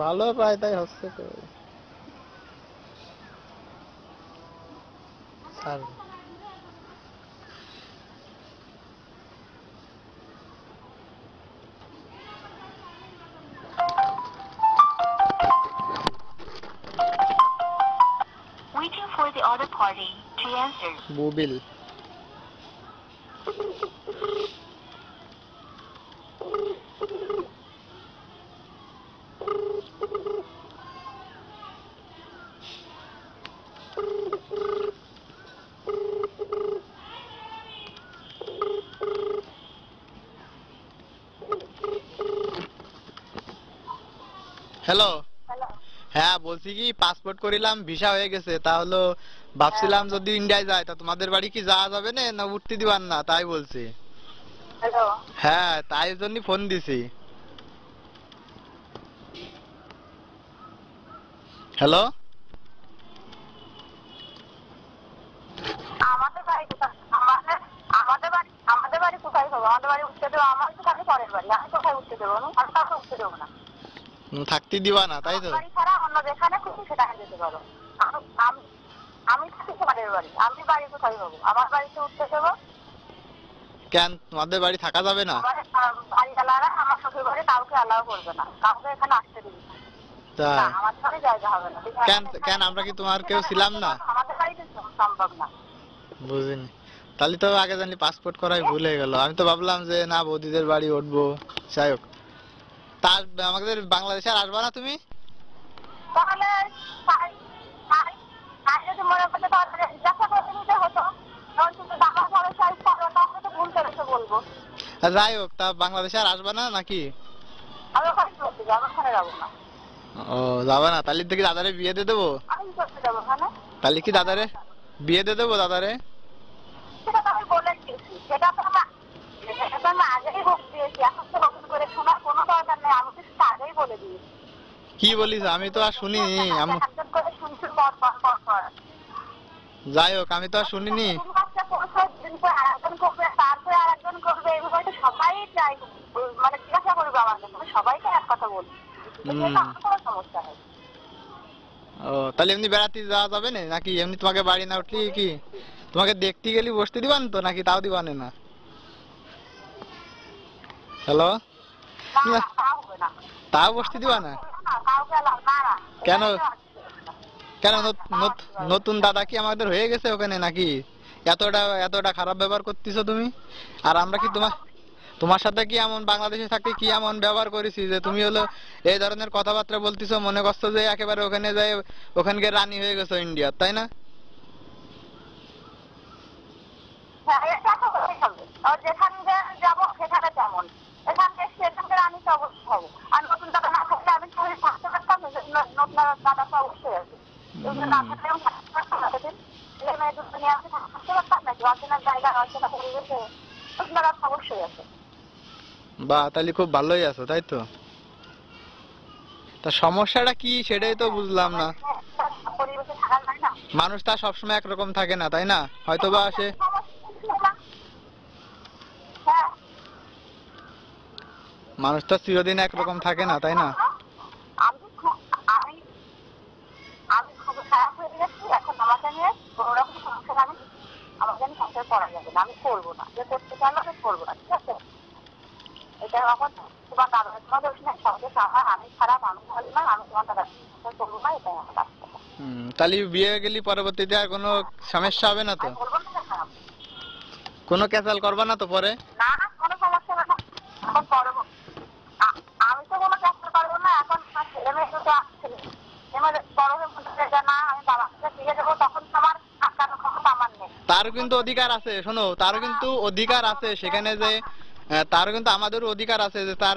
ভালো পায় তাই হচ্ছে তো sir. Waiting for the other party to answer. বুবিল। হ্যালো। হ্যাঁ বলছি কি পাসপোর্ট করিলাম ভিসা হয়ে গেছে তাহলে ভাবছিলাম যদি ইন্ডিয়ায় যায় তা তোমাদের বাড়ি কি যাওয়া যাবে না না উঠতে দিবার না তাই বলছি। হ্যালো। হ্যাঁ তাই জন্য ফোন দিছি। হ্যালো। আমাদের বাড়ি কোথায়? আমাদের বাড়ি কোথায় হবে? আমাদের বাড়ি উঠতে দেবো? আমার তো খালি পরের বাড়ি, আমি কোথায় উঠতে দেবো? আমি কাউকে উঠতে দেবো না। থাকতে দিবা না তাই আমার তো? বাড়ি ছাড়া অন্য যেখানে খুশি সেখানে যেতে পারো। আমি আমি থাকি পরের বাড়ি, আমি বাড়ি কোথায় হবো? আমার বাড়িতে উঠতে দেবো? কেন তোমাদের বাড়ি থাকা যাবে না? আমার বাড়িওয়ালারা আমার শ্বশুর বাড়ি কাউকে অ্যালাউ করবে না, কাউকে এখানে আসতে দিবি না। না, তাই? আমার ছাড়া জায়গা হবে না। কেন কেন আমরা কি তোমার কেউ ছিলাম না? আমাদের বাড়িতে সম্ভব না। বুঝিনি। তাহলে তো আগে জানলি পাসপোর্ট করাই ভুল হয়ে গেল। আমি তো ভাবলাম যে না বৌদিদের বাড়ি উঠবো। যাই হোক, তার আমাদের বাংলাদেশে আর আসবা না তুমি? তাহলে যদি মনে করতে তাহলে জিজ্ঞাসা করে নিতে হতো। কারণ তুমি বাবা ঘরে সাইজ করো, তাহলে তো ভুল করেছে বলবো। যাই হোক, তা বাংলাদেশে আর আসবা না নাকি? আমি ওখানে চলতে যাবো, ওখানে যাবো না। ও যাবা না? তাহলে দেখি দাদারে বিয়ে দিয়ে দেবো। আমি চলতে যাবো ওখানে। তাহলে কি দাদারে বিয়ে দিয়ে দেবো দাদারে? সেটা তো আমি বলে দিয়েছি, সেটা তো আমি আগেই বলে দিয়েছি। এখন তো নতুন করে শোনার কোনো দরকার নেই, আমি তো সেটা আগেই বলে দিয়েছি। কি বলিস? আমি তো আর শুনিনি। একজন করে শুনছি পর পর পর পর। যাই হোক, আমি তো আর শুনিনি। আরেকজন করবে, তারপরে আরেকজন করবে, এইভাবে তো সবাই চাই, মানে জিজ্ঞাসা করবে আমার কাছে, সবাইকে এক কথা বলবি। আমার কোনো সমস্যা নেই। ও তাহলে এমনি বেড়াতে যাওয়া যাবে না নাকি? এমনি তোমাকে বাড়ি না উঠলি কি তোমাকে দেখতে গেলি বসতে দিবান তো নাকি তাও দিবানে না? হ্যালো। না না, তা হবে না। তাও বসতে দিবা না? কাউকে না না। কেন? কেন নতুন দাদা কি আমাদের হয়ে গেছে ওখানে নাকি? এতটা এতটা খারাপ ব্যবহার করতেছো তুমি? আর আমরা কি তোমার সাথে কি এমন বাংলাদেশে থাকতে কি এমন ব্যবহার করেছি যে তুমি হলো এই ধরনের কথাবার্তা বলতেছো? মনে করছো যে একেবারে ওখানে যায় ওখানকে রানী হয়ে গেছো ইন্ডিয়ার, তাই না? যেখানে যাবো সেখানে তেমন, এখানকে সেখানকে আমি তো অবশ্যই হবো। আর নতুন দাদা না থাকলে আমি শরীর থাকতে পারতাম, নতুন দাদা তো অবশ্যই আছে। না থাকলে আমি থাকতে পারতাম না। সেদিন ছেলে মেয়ে দুটো নিয়ে আমি থাকতে পারতাম নাকি? অচেনা জায়গা, অচেনা পরিবেশে নতুন দাদা তো অবশ্যই আছে। বা তাহলে খুব ভালোই আছো তাই তো? তা সমস্যাটা কি সেটাই তো বুঝলাম না। পরিবেশে থাকা যায় না। মানুষ তা সবসময় একরকম থাকে না তাই না? হয়তো বা সে হ্যাঁ, মানুষ তো চিরদিন একরকম থাকে না তাই না? আমি আমি আমি খুব খারাপ হয়ে গেছি। এখন আমাকে নিয়ে কোনো রকম সংসার আমাকে নিয়ে সংসার করা যাবে না। আমি করবো না, যে করতে চাইলে আমি করবো না, ঠিক আছে? এটা এখন তোমার দাদা, তোমার দোষ নেই, সবকে আমার, আমি খারাপ, আমি ভালো না, আমি তোমার দাদা সংসার করবো না, এটাই আমার রাস্তা। তাহলে বিয়ে গেলি পরবর্তীতে আর কোনো সমস্যা হবে না তো? আমি বলবো না খারাপ। কোনো ক্যাচাল করবা না তো পরে? না না, কোনো সমস্যা হবে না। এখন করবো। আমি তো কোনো চেষ্টা করবো না। এখন ছেলে মেয়ে দুটো আসছে, এবার বড় হয়ে বলতে যে না আমি বাবার কাছে দিয়ে দেবো, তখন আমার আটকানোর ক্ষমতা আমার নেই। তারও কিন্তু অধিকার আছে, শোনো, তারও কিন্তু অধিকার আছে সেখানে যে তারও কিন্তু আমাদেরও অধিকার আছে যে তার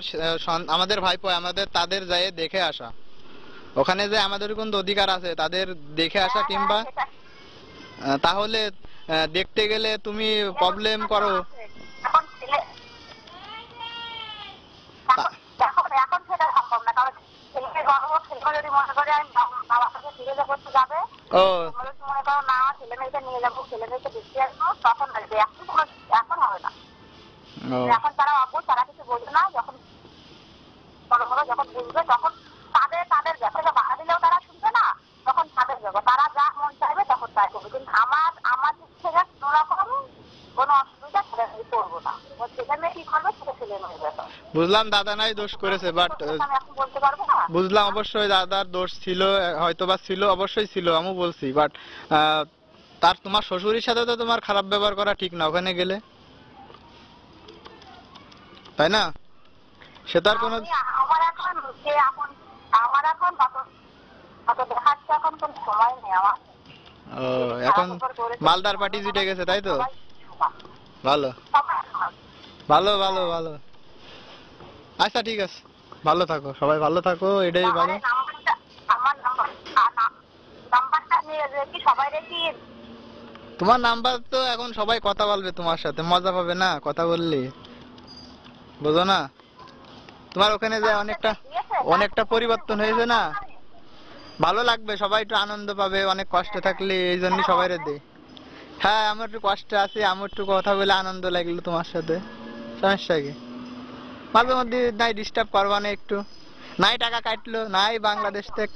আমাদের ভাইপো আমাদের তাদের যায় দেখে আসা। ওখানে যে আমাদেরও কিন্তু অধিকার আছে তাদের দেখে আসা, কিংবা তাহলে দেখতে গেলে তুমি প্রবলেম করো। এখন ছেলে এখন সেটা সম্ভব না, কারণ ছেলেকে গর্ব, ছেলে যদি মনে করে আমি বাবার কাছে ফিরে যাবো, যাবে। ও মনে করো না ছেলে মেয়েকে নিয়ে যাবো, ছেলে মেয়েকে দেখতে আসবো, তখন আসবে। এখন হবে না। এখন তারা অবুঝ, তারা কিছু বোঝে না। যখন বড় বড় যখন বুঝবে তখন তাদের হয়ে গেছে। বুঝলাম দাদা নাই দোষ করেছে, বাট আমি এখন বলতে পারবো না। বুঝলাম অবশ্যই দাদার দোষ ছিল, হয়তোবা ছিল, অবশ্যই ছিল, আমি বলছি, বাট তার তোমার শ্বশুরের সাথে তো তোমার খারাপ ব্যবহার করা ঠিক না ওখানে গেলে, তাই না? সে তো আর কোনো আমার এখন যে এখন আমার এখন অত দেখাচ্ছে এখন কোনো সময় নেই আমার। ও, এখন মালদার পার্টি জিতে গেছে তাই তো? ভালো ভালো ভালো ভালো। আচ্ছা ঠিক আছে, ভালো থাকো, সবাই ভালো থাকো, এটাই ভালো। আমার নাম্বারটা নিয়ে কি সবাই রেখি? তোমার নাম্বার তো এখন সবাই কথা বলবে তোমার সাথে, মজা পাবে না কথা বললে, বুঝো না? তোমার ওখানে যে অনেকটা পরিবর্তন হয়েছে না, ভালো লাগবে, সবাই একটু আনন্দ পাবে, অনেক কষ্টে থাকলে এই জন্য সবাই দে। হ্যাঁ, আমার একটু কষ্ট আছে, আমার একটু কথা বলে আনন্দ লাগলো তোমার সাথে, সমস্যা কি? মাঝে মধ্যে নাই ডিস্টার্ব করবা না একটু, নাই টাকা কাটলো, নাই বাংলাদেশ থেকে,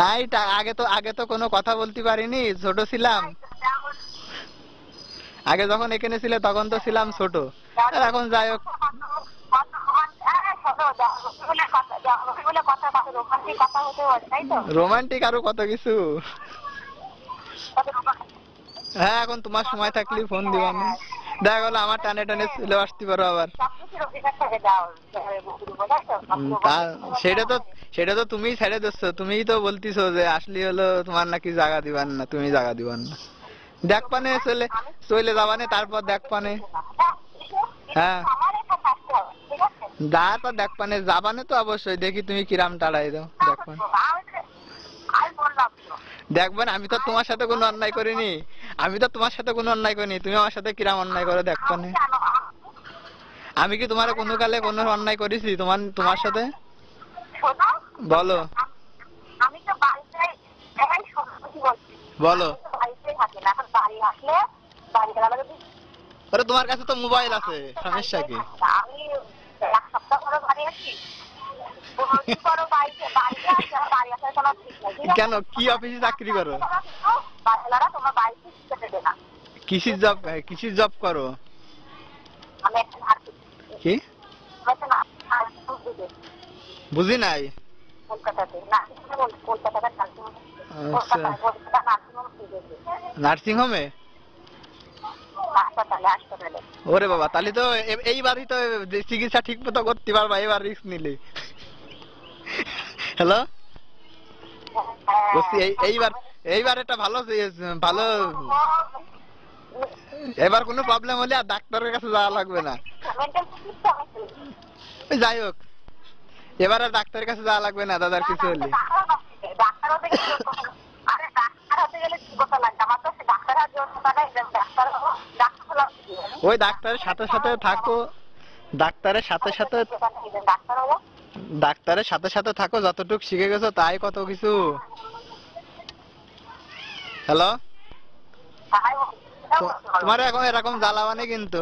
নাই আগে তো কোনো কথা বলতে পারিনি, ছোট ছিলাম, আগে যখন এখানে ছিলে তখন তো ছিলাম ছোট, আর এখন যাই হোক। রোমান্টিক আরো কত কিছু। হ্যাঁ, এখন তোমার সময় থাকলে ফোন দিবানি, দেখা গেলো আমার টানে টানে চলে আসতে পারো আবার। সেটা তো তুমিই ছেড়ে দিচ্ছ, তুমিই তো বলতিছো যে আসলে হলো তোমার নাকি জায়গা দিবান না, তুমি জায়গা দিবান না, দেখ পানে চলে যাবানে, তারপর দেখ পানে। হ্যাঁ, তারপর দেখ পানে যাবানে তো অবশ্যই, দেখি তুমি কিরাম টাড়াই দাও, দেখ পানে। দেখবেন আমি তো তোমার সাথে কোনো অন্যায় করিনি, তুমি আমার সাথে কিরাম অন্যায় করো দেখবানে। আমি কি তোমার কোনো কালে কোনো অন্যায় করেছি তোমার সাথে? বলো বলো। আরে তোমার কাছে তো মোবাইল আছে, সমস্যা কি? কেন, কি অফিসে চাকরি করো? কিসির জব করো? কি বুঝি নাই। নার্সিং হোমে? ওরে বাবা, তাহলে তো এইবারই তো চিকিৎসা ঠিক মতো করতে পারবা, এবার রিস্ক নিলে। হ্যালো, এইবার একটা ভালো, এবার কোনো প্রবলেম হলে আর ডাক্তারের কাছে যাওয়া লাগবে না। যাই হোক, এবার আর ডাক্তারের কাছে যাওয়া লাগবে না দাদার কিছু হলে। ওই ডাক্তারের সাথে সাথে থাকো, ডাক্তারের সাথে থাকো, যতটুকু শিখে গেছো তাই কত কিছু। হ্যালো, তোমার এখন এরকম জ্বালাবানি কিন্তু।